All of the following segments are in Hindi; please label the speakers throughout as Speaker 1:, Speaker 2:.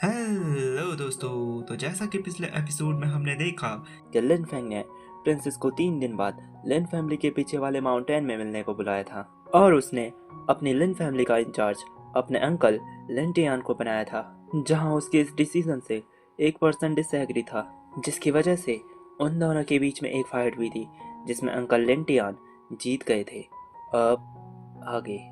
Speaker 1: हेलो दोस्तों। तो जैसा कि पिछले एपिसोड में हमने देखा
Speaker 2: कि लिन फेंग ने प्रिंसेस को 3 दिन बाद लिन फैमिली के पीछे वाले माउंटेन में मिलने को बुलाया था और उसने अपनी लिन फैमिली का इंचार्ज अपने अंकल लिन टियान को बनाया था, जहां उसके इस डिसीजन से 1% डिसएग्री था, जिसकी वजह से उन दोनों के बीच में एक फाइट हुई थी जिसमें अंकल लिन टियान जीत गए थे। अब आगे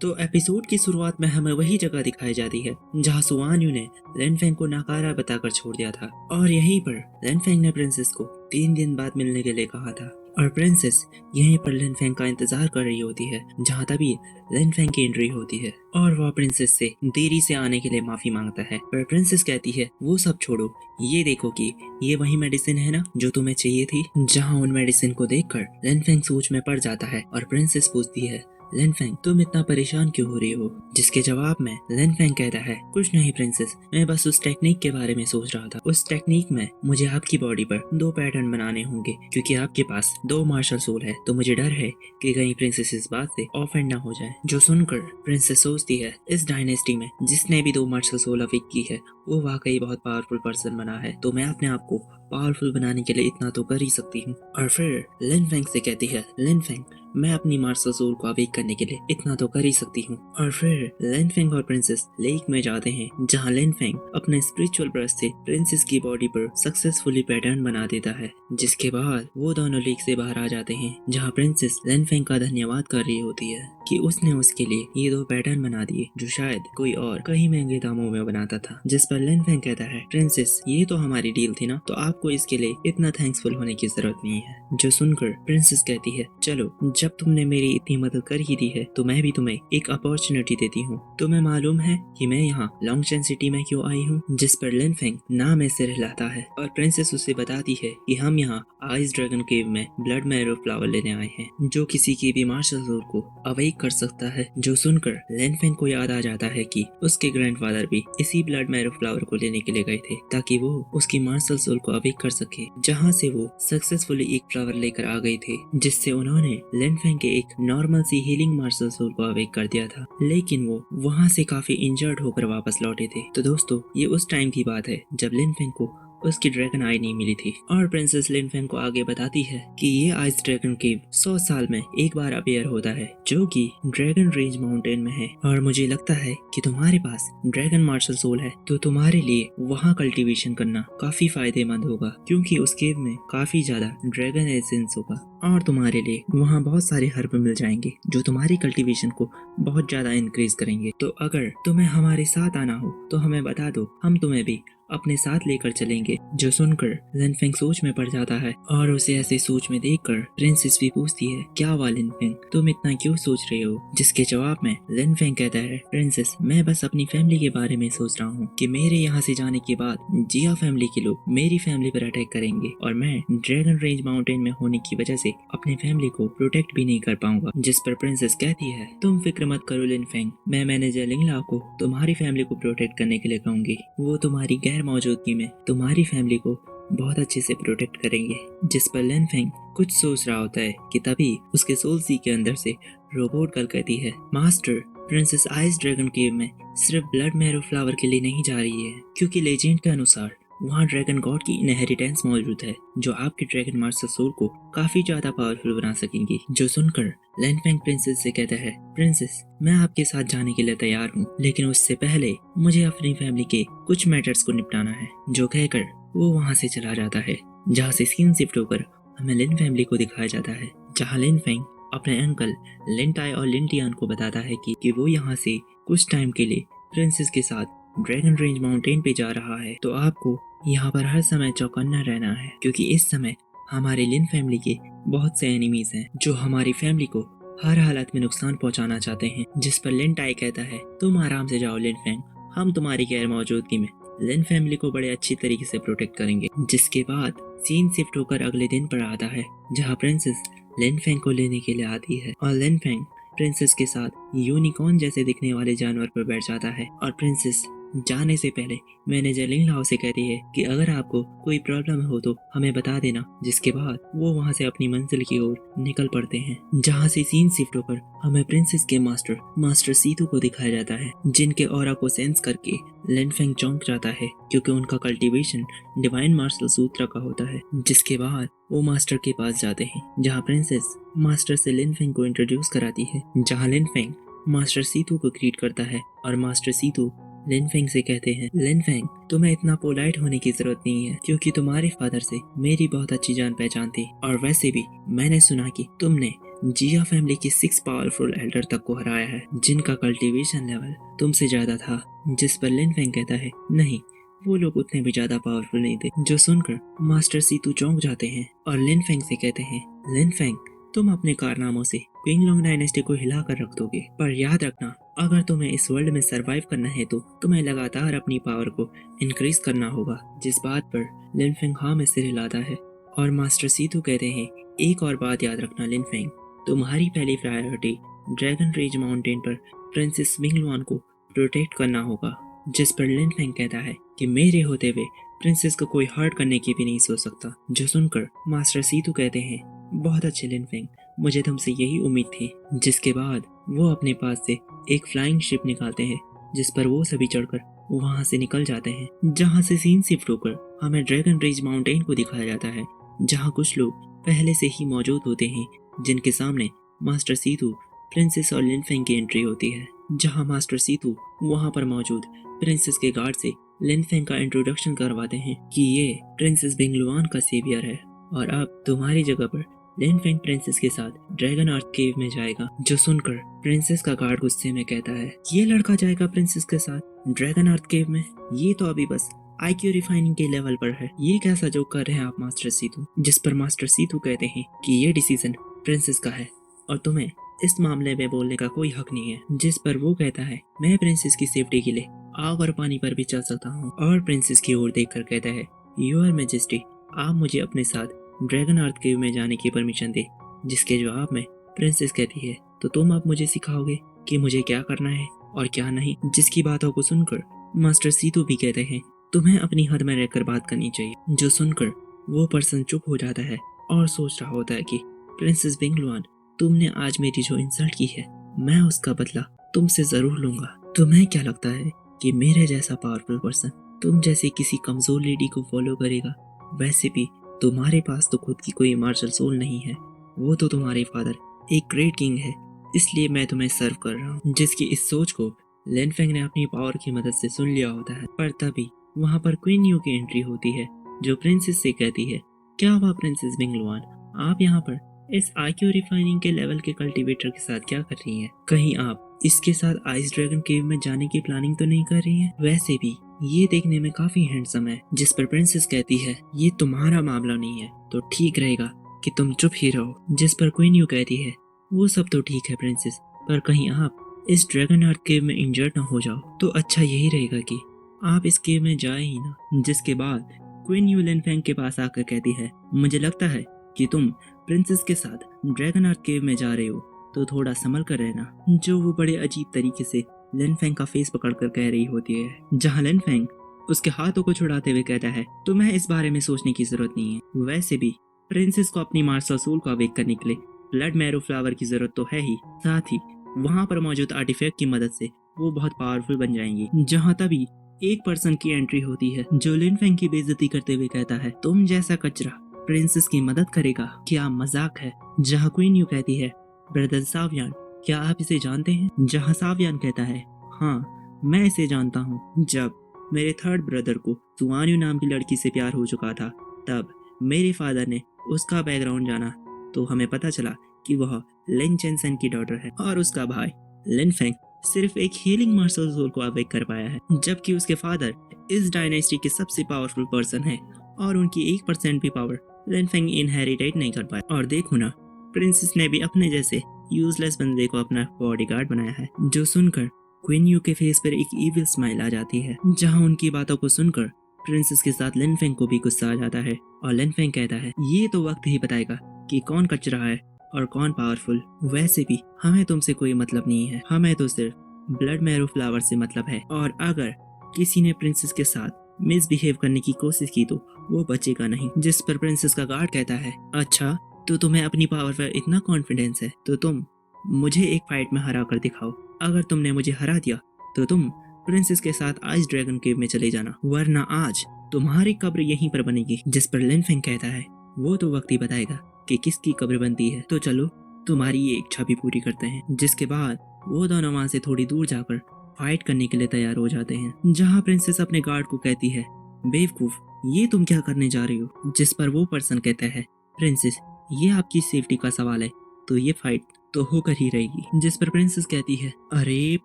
Speaker 2: तो एपिसोड की शुरुआत में हमें वही जगह दिखाई जाती है जहां सुआन यू ने लिन फेंग को नकारा बताकर छोड़ दिया था और यहीं पर लिन फेंग ने प्रिंसेस को 3 दिन बाद मिलने के लिए कहा था और प्रिंसेस यहीं पर लिन फेंग का इंतजार कर रही होती है, जहां तभी लिन फेंग की एंट्री होती है और वह प्रिंसेस से देरी से आने के लिए माफी मांगता है। पर प्रिंसेस कहती है वो सब छोड़ो, ये देखो कि ये वही मेडिसिन है ना जो तुम्हें चाहिए थी। जहां उन मेडिसिन को देखकर लिन फेंग सोच में पड़ जाता है और प्रिंसेस पूछती है लिन फेंग तुम इतना परेशान क्यों हो रही हो, जिसके जवाब में लिन फेंग कहता है कुछ नहीं प्रिंसेस, मैं बस उस टेक्निक के बारे में सोच रहा था। उस टेक्निक में मुझे आपकी बॉडी पर 2 पैटर्न बनाने होंगे क्योंकि आपके पास 2 मार्शल सोल है, तो मुझे डर है कि कहीं प्रिंसेस इस बात से ऑफेंड ना हो जाए। जो सुनकर प्रिंसेस सोचती है इस डायनेस्टी में जिसने भी 2 मार्शल सोल अवेक की है वो वाकई बहुत पावरफुल पर्सन बना है, तो मैं अपने आप को पावरफुल बनाने के लिए इतना तो कर ही सकती हूँ। और फिर लिन फेंग से कहती है लिन फेंग मैं अपनी मार्शल सोल को अवेक करने के लिए इतना तो कर ही सकती हूँ। और फिर लिन फेंग और प्रिंसेस लेक में जाते हैं जहाँ लिन फेंग अपने स्पिरिचुअल ब्रश से प्रिंसेस की बॉडी पर सक्सेसफुली पैटर्न बना देता है, जिसके बाद वो दोनों लेक से बाहर आ जाते हैं जहाँ प्रिंसेस लिन फेंग का धन्यवाद कर रही होती है कि उसने उसके लिए ये 2 पैटर्न बना दिए जो शायद कोई और कहीं महंगे दामों में बनाता था। जिस पर लिन फेंग कहता है प्रिंसेस ये तो हमारी डील थी ना, तो आपको इसके लिए इतना थैंक्सफुल होने की जरूरत नहीं है। जो सुनकर प्रिंसेस कहती है चलो जब तुमने मेरी इतनी मदद कर ही दी है तो मैं भी तुम्हें एक अपॉर्चुनिटी देती हूँ। तुम्हें मालूम है कि मैं यहाँ लॉन्गचेन सिटी में क्यों आई हूँ? जिस पर लिन फेंग नाम में सिर हिलाता है और प्रिंसेस उसे बताती है कि हम यहाँ आइस ड्रैगन केव में ब्लड मैरो फ्लावर लेने आए हैं जो किसी की भी मार्शल सोल को अवेक कर सकता है। जो सुनकर लिन फेंग को याद आ जाता है कि उसके ग्रैंडफादर भी इसी ब्लड मैरो फ्लावर को लेने के लिए गए थे ताकि वो उसकी मार्शल सोल को अवेक कर सके, जहाँ से वो सक्सेसफुली एक फ्लावर लेकर आ गए थे जिससे उन्होंने लिन फेंग के एक नॉर्मल सी हीलिंग मार्शल सोल को अवेक कर दिया था, लेकिन वो वहाँ से काफी इंजर्ड होकर वापस लौटे थे। तो दोस्तों ये उस टाइम की बात है जब लिन फेंग को उसकी ड्रैगन आई नहीं मिली थी और प्रिंसेस लिन फेंग को आगे बताती है कि ये आइस ड्रैगन केव 100 साल में एक बार अपेयर होता है जो कि ड्रैगन रेंज माउंटेन में है और मुझे लगता है कि तुम्हारे पास ड्रैगन मार्शल सोल है तो तुम्हारे लिए वहाँ कल्टीवेशन करना काफी फायदेमंद होगा क्योंकि उस केव में काफी ज्यादा ड्रैगन एसेंस होगा और तुम्हारे लिए वहाँ बहुत सारे हर्ब मिल जाएंगे जो तुम्हारी कल्टीवेशन को बहुत ज्यादा इंक्रीज करेंगे। तो अगर तुम्हें हमारे साथ आना हो तो हमें बता दो, हम तुम्हें भी अपने साथ लेकर चलेंगे। जो सुनकर लिन फेंग सोच में पड़ जाता है और उसे ऐसे सोच में देखकर प्रिंसेस भी पूछती है क्या हुआ लिन फेंग, तुम इतना क्यों सोच रहे हो? जिसके जवाब में लिन फेंग कहता है प्रिंसेस मैं बस अपनी फैमिली के बारे में सोच रहा हूँ कि मेरे यहाँ से जाने के बाद जिया फैमिली के लोग मेरी फैमिली पर अटैक करेंगे और मैं ड्रैगन रेंज माउंटेन में होने की वजह से अपनी फैमिली को प्रोटेक्ट भी नहीं कर पाऊंगा। जिस पर प्रिंसेस कहती है तुम फिक्र मत करो लिन फेंग, मैं मैनेजर लिंगला को तुम्हारी फैमिली को प्रोटेक्ट करने के लिए कहूंगी, वो तुम्हारी गैर मौजूदगी में तुम्हारी फैमिली को बहुत अच्छे से प्रोटेक्ट करेंगे। जिस पर लिन फेंग कुछ सोच रहा होता है कि तभी उसके सोल सी के अंदर से रोबोट कॉल कहती है मास्टर प्रिंसेस आइस ड्रैगन केव में सिर्फ ब्लड मैरो फ्लावर के लिए नहीं जा रही है क्योंकि लेजेंड के अनुसार वहाँ ड्रैगन गॉड की इनहेरिटेंस मौजूद है जो आपके ड्रैगन मास्टर सोल को काफी ज्यादा पावरफुल बना सकेंगी। जो सुनकर लिन फेंग प्रिंसेस से कहता है प्रिंसेस मैं आपके साथ जाने के लिए तैयार हूँ लेकिन उससे पहले मुझे अपनी फैमिली के कुछ मैटर्स को निपटाना है। जो कहकर वो वहाँ से चला जाता है जहाँ से सीन शिफ्ट होकर हमें लिन फैमिली को दिखाया जाता है जहाँ लिन फेंग अपने अंकल लिन टाई और लिन टियान को बताता है कि वो यहाँ से कुछ टाइम के लिए प्रिंसेस के साथ ड्रैगन रेंज माउंटेन पे जा रहा है, तो आपको यहाँ पर हर समय चौकन्ना रहना है क्योंकि इस समय हमारे लिन फैमिली के बहुत से एनिमीज हैं जो हमारी फैमिली को हर हालत में नुकसान पहुँचाना चाहते हैं। जिस पर लिन टाई कहता है तुम आराम से जाओ लिन फेंग, हम तुम्हारी गैर मौजूदगी में लिन फैमिली को बड़े अच्छी तरीके से प्रोटेक्ट करेंगे। जिसके बाद सीन शिफ्ट होकर अगले दिन पर आता है जहाँ प्रिंसेस लिन फेंग को लेने के लिए आती है और लिन फेंग प्रिंसेस के साथ यूनिकॉर्न जैसे दिखने वाले जानवर पर बैठ जाता है और प्रिंसेस जाने से पहले मैनेजर लिंग लाओ से कहती है कि अगर आपको कोई प्रॉब्लम हो तो हमें बता देना, जिसके बाद वो वहाँ से अपनी मंजिल की ओर निकल पड़ते हैं। जहाँ से सीन शिफ्ट होकर हमें प्रिंसेस के मास्टर सीतू को दिखाया जाता है, जिनके ऑरा को सेंस करके लिन फेंग चौंक जाता है क्योंकि उनका कल्टीवेशन डिवाइन मार्शल सूत्र का होता है। जिसके बाद वो मास्टर के पास जाते हैं, जहाँ प्रिंसेस मास्टर से लिन फेंग को इंट्रोड्यूस कराती है, जहाँ लिन फेंग मास्टर सीतू को ग्रीट करता है और मास्टर सीतू लिन फेंग से कहते हैं, लिन फेंग तुम्हें इतना पोलाइट होने की जरूरत नहीं है क्योंकि तुम्हारे फादर से मेरी बहुत अच्छी जान पहचान थी, और वैसे भी मैंने सुना कि तुमने जिया फैमिली के 6 पावरफुल एल्डर तक को हराया है, जिनका कल्टीवेशन लेवल तुमसे ज्यादा था। जिस पर लिन फेंग कहता है, नहीं, वो लोग उतने भी ज्यादा पावरफुल नहीं थे। जो सुनकर मास्टर सीतू चौंक जाते हैं और लिन फेंग से कहते हैं, लिन फेंग तुम अपने कारनामों से क्विंगलॉन्ग डायनेस्टी को हिला कर रख दोगे, पर याद रखना अगर तुम्हें इस वर्ल्ड में सरवाइव करना है तो तुम्हें लगातार अपनी पावर को इंक्रीज करना होगा। जिस बात पर लिन फेंग हाँ में सिर हिलाता है और मास्टर सीतू कहते हैं, एक और बात याद रखना लिन फेंग, तुम्हारी पहली प्रायोरिटी ड्रैगन रेज माउंटेन पर प्रिंसेस विंगलुआन को प्रोटेक्ट करना होगा। जिस पर लिन फेंग कहता है कि मेरे होते हुए प्रिंसेस को कोई हर्ट करने की भी नहीं सोच सकता। जो सुनकर मास्टर सीतू कहते हैं, बहुत अच्छे लिन फेंग, मुझे तुमसे यही उम्मीद थी। जिसके बाद वो अपने पास से एक फ्लाइंग शिप निकालते हैं, जिस पर वो सभी चढ़कर वहां से निकल जाते हैं। जहां से सीन शिफ्ट होकर हमें ड्रैगन रेज माउंटेन को दिखाया जाता है, जहां कुछ लोग पहले से ही मौजूद होते हैं, जिनके सामने मास्टर सीतू, प्रिंसेस और लिन फेंग की एंट्री होती है। जहां मास्टर सीतू वहां पर मौजूद प्रिंसेस के गार्ड से लिन फेंग का इंट्रोडक्शन करवाते हैं कि ये प्रिंसेस विंगलुआन का सेवियर है और अब तुम्हारी जगह पर लिन फेंग प्रिंसेस के साथ ड्रैगन अर्थ केव में जाएगा। जो सुनकर प्रिंसेस का गार्ड गुस्से में कहता है, ये लड़का जाएगा प्रिंसेस के साथ ड्रैगन अर्थ केव में? ये तो अभी बस IQ रिफाइनिंग के लेवल पर है, ये कैसा जोक कर रहे हैं आप मास्टर सीतू? जिस पर मास्टर सीतू कहते हैं कि ये डिसीजन प्रिंसेस का है और तुम्हें इस मामले में बोलने का कोई हक नहीं है। जिस पर वो कहता है, मैं प्रिंसेस की सेफ्टी के लिए आग और पानी पर भी चल सकता हूँ, और प्रिंसेस की ओर देखकर कहता है, योर मैजेस्टी आप मुझे अपने साथ ड्रैगन अर्थ केव में जाने की परमिशन दे। जिसके जवाब में प्रिंसेस कहती है, तो तुम अब मुझे सिखाओगे कि मुझे क्या करना है और क्या नहीं। जिसकी बातों को सुनकर मास्टर सीतू भी कहते हैं, तुम्हें अपनी हद में रहकर बात करनी चाहिए। जो सुनकर वो पर्सन चुप हो जाता है और सोच रहा होता है कि प्रिंसेस विंगलुआन, तुमने आज मेरी जो इंसल्ट की है, मैं उसका बदला तुमसे जरूर लूंगा। तुम्हें क्या लगता है कि मेरे जैसा पावरफुल पर्सन तुम जैसे किसी कमजोर लेडी को फॉलो करेगा? वैसे भी तुम्हारे पास तो खुद की कोई मार्शल सोल नहीं है, वो तो तुम्हारे फादर एक ग्रेट किंग है, इसलिए मैं तुम्हें सर्व कर रहा हूँ। जिसकी इस सोच को लिन फेंग ने अपनी पावर की मदद से सुन लिया होता है, पर तभी वहाँ पर क्वीन यू की एंट्री होती है, जो प्रिंसेस से कहती है, क्या हुआ प्रिंसेस विंगलुआन, आप यहाँ पर इस IQ रिफाइनिंग के लेवल के कल्टीवेटर के साथ क्या कर रही हैं? कहीं आप इसके साथ आइस ड्रैगन केव में जाने की प्लानिंग तो नहीं कर रही हैं? वैसे भी ये देखने में काफी हैंडसम है। जिस पर प्रिंसेस कहती है, ये तुम्हारा मामला नहीं है, तो ठीक रहेगा कि तुम चुप ही रहो। जिस पर क्वीन यू कहती है, वो सब तो ठीक है प्रिंसेस, पर कहीं आप इस ड्रैगन अर्थ केव में इंजर्ड ना हो जाओ तो अच्छा यही रहेगा कि आप इस केव में जाए ही ना। जिसके बाद क्वीन यू लिन फेंग के पास आकर कहती है, मुझे लगता है कि तुम प्रिंसेस के साथ ड्रैगन अर्थ केव में जा रहे हो, तो थोड़ा संभल कर रहना। जो वो बड़े अजीब तरीके से लिन फेंग का फेस पकड़कर कह रही होती है, जहाँ लिन फेंग उसके हाथों को छुड़ाते हुए कहता है, तुम्हें इस बारे में सोचने की जरूरत नहीं है। वैसे भी प्रिंसेस को अपनी मार्शल सोल को अवेक करने के लिए ब्लड मैरो फ्लावर की जरूरत तो है ही, साथ ही वहाँ पर मौजूद आर्टिफैक्ट की मदद से वो बहुत पावरफुल बन जाएंगी। जहाँ तभी एक पर्सन की एंट्री होती है, जो लिन फेंग की बेइज्जती करते हुए कहता है, तुम जैसा कचरा प्रिंसेस की मदद करेगा, क्या मजाक है? जहाँ क्वीन यू कहती है, ब्रदर सावियान, क्या आप इसे जानते हैं? जहाँ सावियान कहता है, हाँ मैं इसे जानता हूँ। जब मेरे थर्ड ब्रदर को सुआन्यू नाम की लड़की से प्यार हो चुका था, तब मेरे फादर ने उसका बैकग्राउंड जाना तो हमें पता चला कि वह लिन चेनसेन की डॉटर है, और उसका भाई लिन फेंग सिर्फ एक हीलिंग मार्शल सोल को अवेक कर पाया है, जबकि उसके फादर इस डायनेस्टी के सबसे पावरफुल पर्सन है और उनकी 1% भी पावर लिन फेंग इनहेरिटेट नहीं कर पाया। और देखो ना, प्रिंसेस ने भी अपने जैसे यूजलेस बंदे को अपना बॉडीगार्ड बनाया है। जो सुनकर क्वीन यू के फेस पर एक इविल स्माइल आ जाती है, जहां उनकी बातों को सुनकर प्रिंसेस के साथ लिन फेंग को भी गुस्सा आ जाता है, और लिन फेंग कहता है, ये तो वक्त ही बताएगा कि कौन कचरा है और कौन पावरफुल। वैसे भी हमें तुमसे कोई मतलब नहीं है, हमें तो सिर्फ ब्लड मैरो फ्लावर से मतलब है, और अगर किसी ने प्रिंसेस के साथ मिसबिहेव करने की कोशिश की तो वो बचेगा नहीं। जिस पर प्रिंसेस का गार्ड कहता है, अच्छा तो तुम्हें अपनी पावर पर इतना कॉन्फिडेंस है तो तुम मुझे एक फाइट में हरा कर दिखाओ। अगर तुमने मुझे हरा दिया तो तुम प्रिंसेस के साथ आइस ड्रैगन केव में चले जाना, वरना आज तुम्हारी कब्र यहीं पर बनेगी। जिस पर लिन फेंग कहता है, वो तो वक्त ही बताएगा कि किसकी कब्र बनती है, तो चलो तुम्हारी ये इच्छा भी पूरी करते हैं। जिसके बाद वो दोनों वहाँ से थोड़ी दूर जाकर फाइट करने के लिए तैयार हो जाते हैं, जहाँ प्रिंसेस अपने गार्ड को कहती है, बेवकूफ ये तुम क्या करने जा रही हो। जिस पर वो पर्सन कहता है, प्रिंसेस ये आपकी सेफ्टी का सवाल है तो ये फाइट तो होकर ही रहेगी। जिस पर प्रिंसेस कहती है, अरे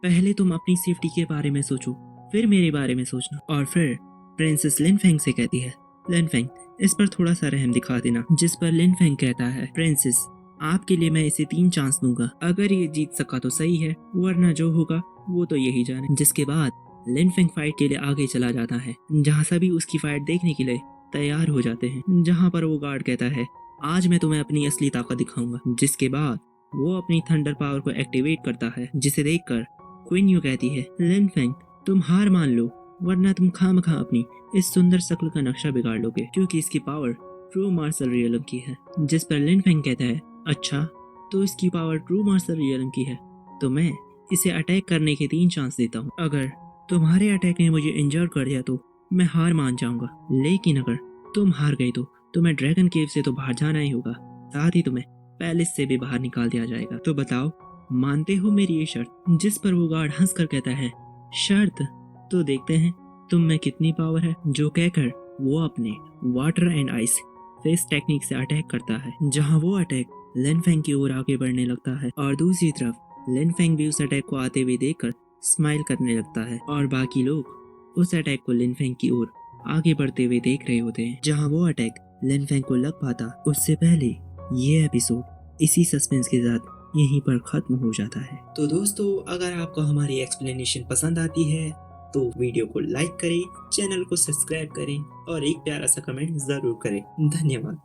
Speaker 2: पहले तुम अपनी सेफ्टी के बारे में सोचो, फिर मेरे बारे में सोचना। और फिर प्रिंसेस लिन फेंग से कहती है, लिन फेंग इस पर थोड़ा सा रहम दिखा देना। जिस पर लिन फेंग कहता है, प्रिंसेस आपके लिए मैं इसे 3 चांस दूंगा, अगर ये जीत सका तो सही है, वरना जो होगा वो तो यही जाने। जिसके बाद लिन फेंग फाइट के लिए आगे चला जाता है, जहाँ सभी उसकी फाइट देखने के लिए तैयार हो जाते हैं, जहाँ पर वो गार्ड कहता है, आज मैं तुम्हें अपनी असली ताकत दिखाऊंगा। जिसके बाद वो अपनी थंडर पावर को एक्टिवेट करता है, जिसे देखकर क्वीन यू कहती है, लिन फेंग तुम हार मान लो, वरना तुम खामखा अपनी इस सुंदर शक्ल का नक्शा बिगाड़ लोगे, क्योंकि इसकी पावर ट्रू मार्शल रियलम की है। जिस पर लिन फेंग कहता है, अच्छा तो इसकी पावर ट्रू मार्शल रियलम की है तो मैं इसे अटैक करने के 3 चांस देता हूँ। अगर तुम्हारे अटैक ने मुझे इंजर कर दिया तो मैं हार मान जाऊंगा, लेकिन अगर तुम हार गई तो तुम्हें ड्रैगन केव से तो बाहर जाना ही होगा, साथ ही तुम्हें पैलेस से भी बाहर निकाल दिया जाएगा। तो बताओ मानते हो मेरी ये शर्त। जिस पर वो गार्ड हंसकर कहता है, शर्त तो देखते हैं तुम में कितनी पावर है। जो कहकर वो अपने water and ice face technique से अटैक करता है, जहां वो अटैक लिन फेंग की ओर आगे बढ़ने लगता है, और दूसरी तरफ लिन फेंग भी उस अटैक को आते हुए देखकर स्माइल करने लगता है, और बाकी लोग उस अटैक को लिन फेंग की ओर आगे बढ़ते हुए देख रहे होते हैं। जहां वो अटैक लिन फेंग को लग पाता उससे पहले ये एपिसोड इसी सस्पेंस के साथ यहीं पर खत्म हो जाता है। तो दोस्तों अगर आपको हमारी एक्सप्लेनेशन पसंद आती है तो वीडियो को लाइक करें, चैनल को सब्सक्राइब करें और एक प्यारा सा कमेंट जरूर करें। धन्यवाद।